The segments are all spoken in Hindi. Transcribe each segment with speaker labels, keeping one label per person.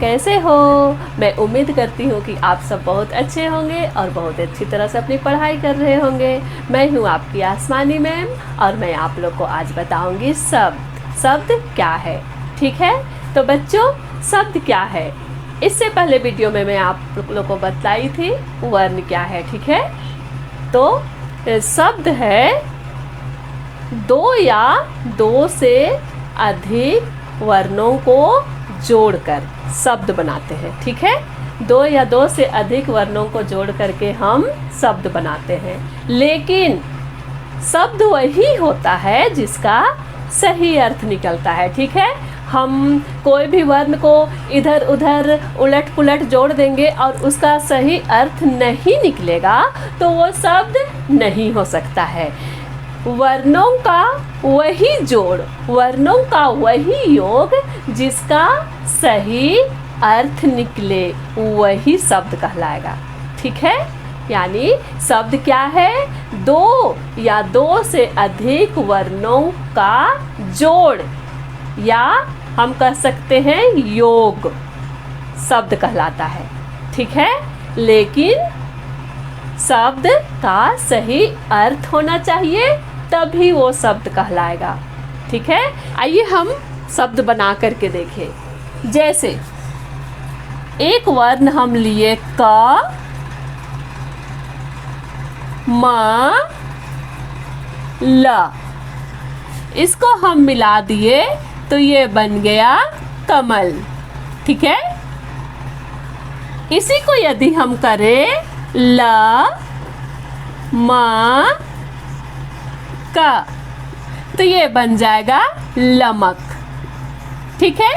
Speaker 1: कैसे हो? मैं उम्मीद करती हूँ कि आप सब बहुत अच्छे होंगे और बहुत अच्छी तरह से अपनी पढ़ाई कर रहे होंगे। मैं हूँ आपकी आसमानी मैम और मैं आप लोग को आज बताऊँगी शब्द क्या है। ठीक है, तो बच्चों शब्द क्या है? इससे पहले वीडियो में मैं आप लोग को बताई थी वर्ण क्या है। ठीक है, तो शब्द है दो या दो से अधिक वर्णों को जोड़कर शब्द बनाते हैं। ठीक है, दो या दो से अधिक वर्णों को जोड़ करके हम शब्द बनाते हैं, लेकिन शब्द वही होता है जिसका सही अर्थ निकलता है। ठीक है, हम कोई भी वर्ण को इधर उधर उलट पुलट जोड़ देंगे और उसका सही अर्थ नहीं निकलेगा तो वो शब्द नहीं हो सकता है। वर्णों का वही जोड़, वर्णों का वही योग जिसका सही अर्थ निकले वही शब्द कहलाएगा। ठीक है, यानी शब्द क्या है? दो या दो से अधिक वर्णों का जोड़ या हम कह सकते हैं योग शब्द कहलाता है। ठीक है, लेकिन शब्द का सही अर्थ होना चाहिए तभी वो शब्द कहलाएगा। ठीक है, आइए हम शब्द बना करके देखें। जैसे एक वर्ण हम लिए क, म, ल, इसको हम मिला दिए तो ये बन गया कमल। ठीक है, इसी को यदि हम करें ल, म, क, तो ये बन जाएगा लमक। ठीक है,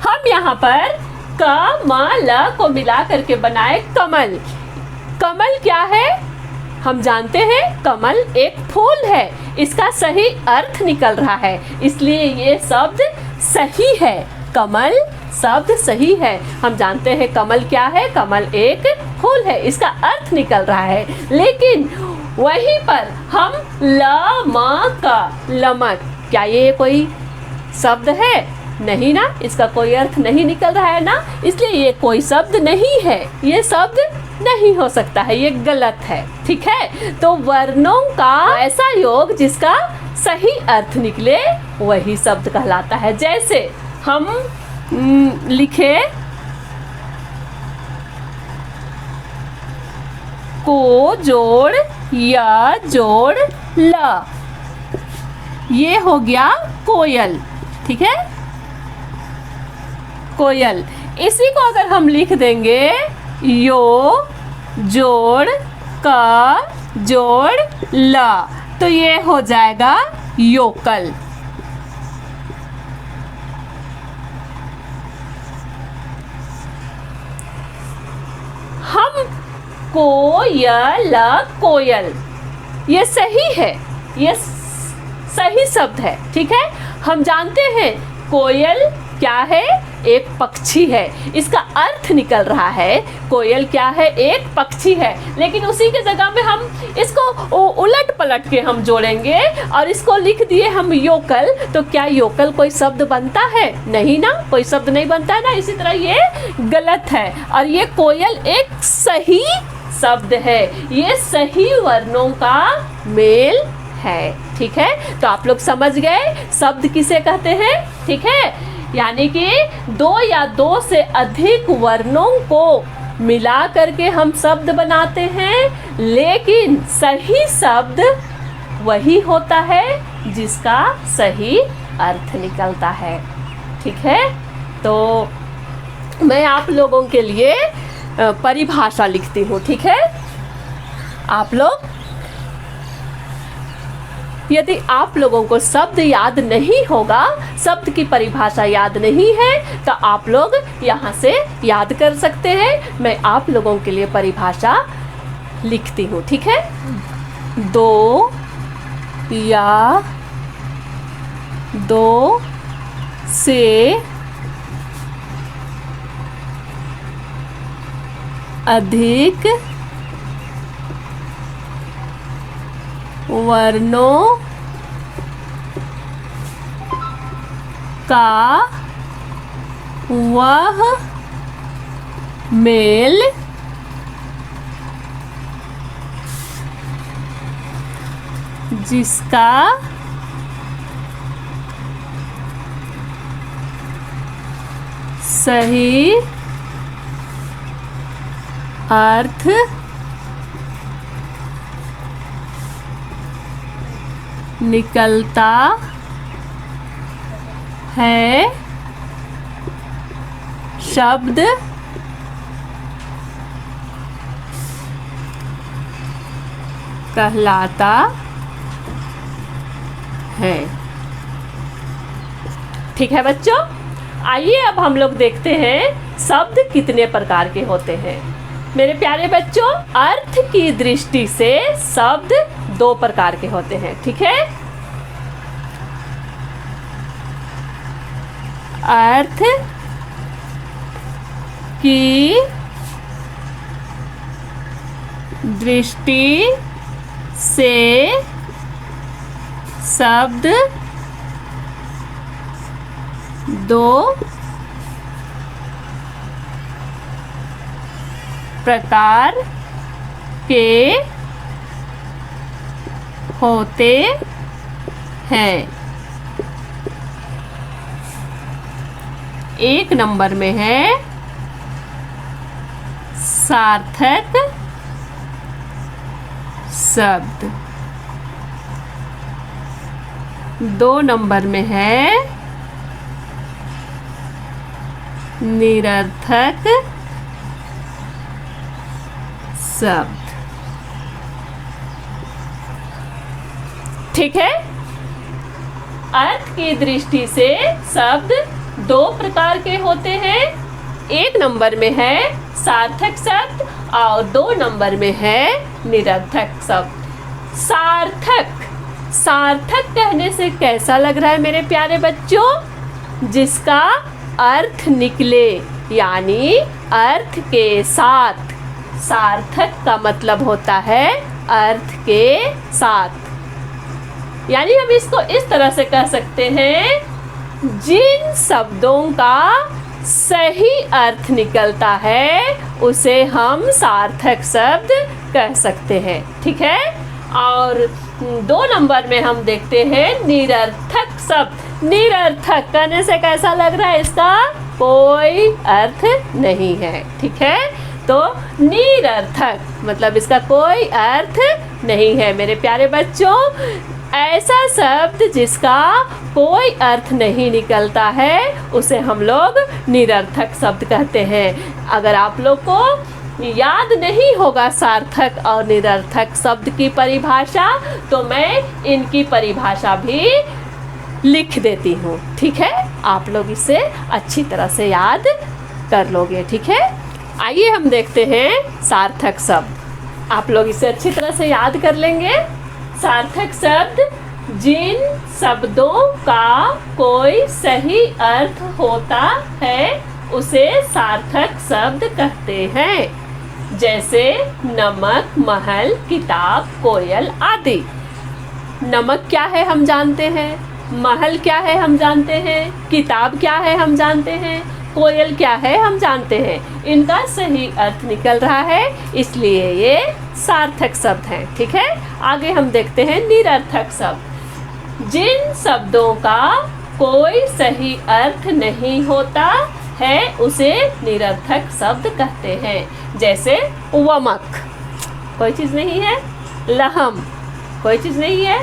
Speaker 1: हम यहाँ पर क, म, ल को मिला करके बनाए कमल। कमल क्या है? हम जानते हैं कमल एक फूल है, इसका सही अर्थ निकल रहा है, इसलिए ये शब्द सही है। कमल शब्द सही है। हम जानते हैं कमल क्या है? कमल एक फूल है, इसका अर्थ निकल रहा है। लेकिन वहीं पर हम ल, म, क, लमक, क्या ये कोई शब्द है? नहीं ना, इसका कोई अर्थ नहीं निकल रहा है ना, इसलिए ये कोई शब्द नहीं है, ये शब्द नहीं हो सकता है, ये गलत है। ठीक है, तो वर्णों का ऐसा योग जिसका सही अर्थ निकले वही शब्द कहलाता है। जैसे हम लिखे को जोड़ या जोड़ ल, ये हो गया कोयल। ठीक है, कोयल। इसी को अगर हम लिख देंगे यो जोड़ क जोड़ ल, तो ये हो जाएगा योकल। हम कोयल, कोयल, ये सही है, ये सही शब्द है। ठीक है, हम जानते हैं कोयल क्या है? एक पक्षी है, इसका अर्थ निकल रहा है कोयल क्या है? एक पक्षी है, लेकिन उसी के जगह में हम इसको उलट पलट के हम जोड़ेंगे और इसको लिख दिए हम योकल, तो क्या योकल कोई शब्द बनता है? नहीं ना, कोई शब्द नहीं बनता है ना, इसी तरह ये गलत है। और ये कोयल एक सही शब्द है, ये सही वर्णों का मेल है। ठीक है, तो आप लोग समझ गए शब्द किसे कहते हैं। ठीक है, यानी कि दो या दो से अधिक वर्णों को मिला करके हम शब्द बनाते हैं, लेकिन सही शब्द वही होता है जिसका सही अर्थ निकलता है। ठीक है, तो मैं आप लोगों के लिए परिभाषा लिखती हूँ। ठीक है, आप लोग, यदि आप लोगों को शब्द याद नहीं होगा, शब्द की परिभाषा याद नहीं है, तो आप लोग यहाँ से याद कर सकते हैं। मैं आप लोगों के लिए परिभाषा लिखती हूँ। ठीक है, दो या दो से अधिक वर्णों का वह मेल, जिसका सही अर्थ निकलता है, शब्द कहलाता है। ठीक है बच्चों, आइए अब हम लोग देखते हैं शब्द कितने प्रकार के होते हैं। मेरे प्यारे बच्चों, अर्थ की दृष्टि से शब्द 2 प्रकार के होते हैं। ठीक है, अर्थ की दृष्टि से शब्द 2 प्रकार के होते हैं। 1 नंबर में है सार्थक शब्द, 2 नंबर में है निरर्थक शब्द। ठीक है, अर्थ की दृष्टि से शब्द 2 प्रकार के होते हैं। 1 नंबर में है सार्थक शब्द और 2 नंबर में है निरर्थक शब्द। सार्थक, सार्थक कहने से कैसा लग रहा है मेरे प्यारे बच्चों? जिसका अर्थ निकले, यानी अर्थ के साथ। सार्थक का मतलब होता है अर्थ के साथ। यानी हम इसको इस तरह से कह सकते हैं, जिन शब्दों का सही अर्थ निकलता है उसे हम सार्थक शब्द कह सकते हैं। ठीक है, और 2 नंबर में हम देखते हैं निरर्थक शब्द। निरर्थक कहने से कैसा लग रहा है? इसका कोई अर्थ नहीं है। ठीक है, तो निरर्थक मतलब इसका कोई अर्थ नहीं है। मेरे प्यारे बच्चों, ऐसा शब्द जिसका कोई अर्थ नहीं निकलता है उसे हम लोग निरर्थक शब्द कहते हैं। अगर आप लोग को याद नहीं होगा सार्थक और निरर्थक शब्द की परिभाषा, तो मैं इनकी परिभाषा भी लिख देती हूँ। ठीक है, आप लोग इसे अच्छी तरह से याद कर लोगे। ठीक है, आइए हम देखते हैं सार्थक शब्द। आप लोग इसे अच्छी तरह से याद कर लेंगे। सार्थक शब्द जिन शब्दों का कोई सही अर्थ होता है उसे सार्थक शब्द कहते हैं। जैसे नमक, महल, किताब, कोयल आदि। नमक क्या है हम जानते हैं, महल क्या है हम जानते हैं, किताब क्या है हम जानते हैं, कोयल क्या है हम जानते हैं। इनका सही अर्थ निकल रहा है, इसलिए ये सार्थक शब्द हैं। ठीक है, आगे हम देखते हैं निरर्थक शब्द। जिन शब्दों का कोई सही अर्थ नहीं होता है उसे निरर्थक शब्द कहते हैं। जैसे वमक कोई चीज़ नहीं है, लहम कोई चीज़ नहीं है,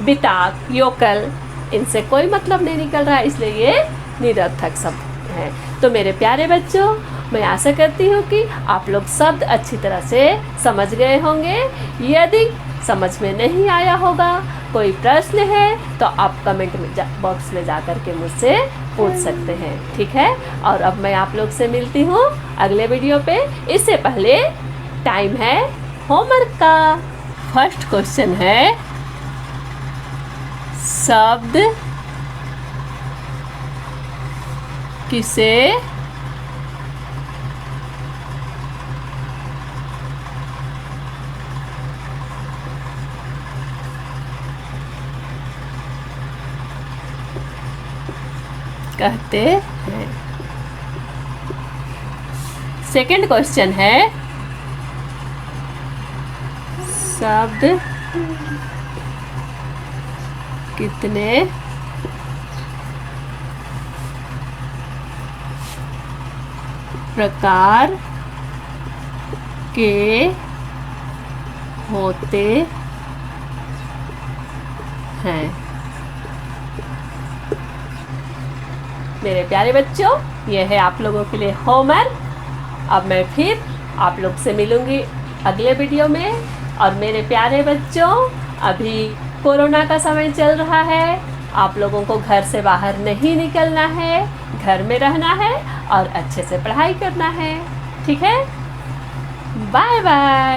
Speaker 1: बिताक, योकल, इनसे कोई मतलब नहीं निकल रहा है, इसलिए ये निरर्थक शब्द हैं। तो मेरे प्यारे बच्चों, मैं आशा करती हूँ कि आप लोग शब्द अच्छी तरह से समझ गए होंगे। यदि समझ में नहीं आया होगा, कोई प्रश्न है, तो आप कमेंट में बॉक्स में जा कर के मुझसे पूछ सकते हैं। ठीक है, और अब मैं आप लोग से मिलती हूँ अगले वीडियो पे। इससे पहले टाइम है होमवर्क का। फर्स्ट क्वेश्चन है, शब्द किसे कहते हैं? सेकंड क्वेश्चन है, शब्द कितने प्रकार के होते हैं? मेरे प्यारे बच्चों, यह है आप लोगों के लिए होमवर्क। अब मैं फिर आप लोग से मिलूंगी अगले वीडियो में। और मेरे प्यारे बच्चों, अभी कोरोना का समय चल रहा है, आप लोगों को घर से बाहर नहीं निकलना है, घर में रहना है और अच्छे से पढ़ाई करना है। ठीक है? Bye bye.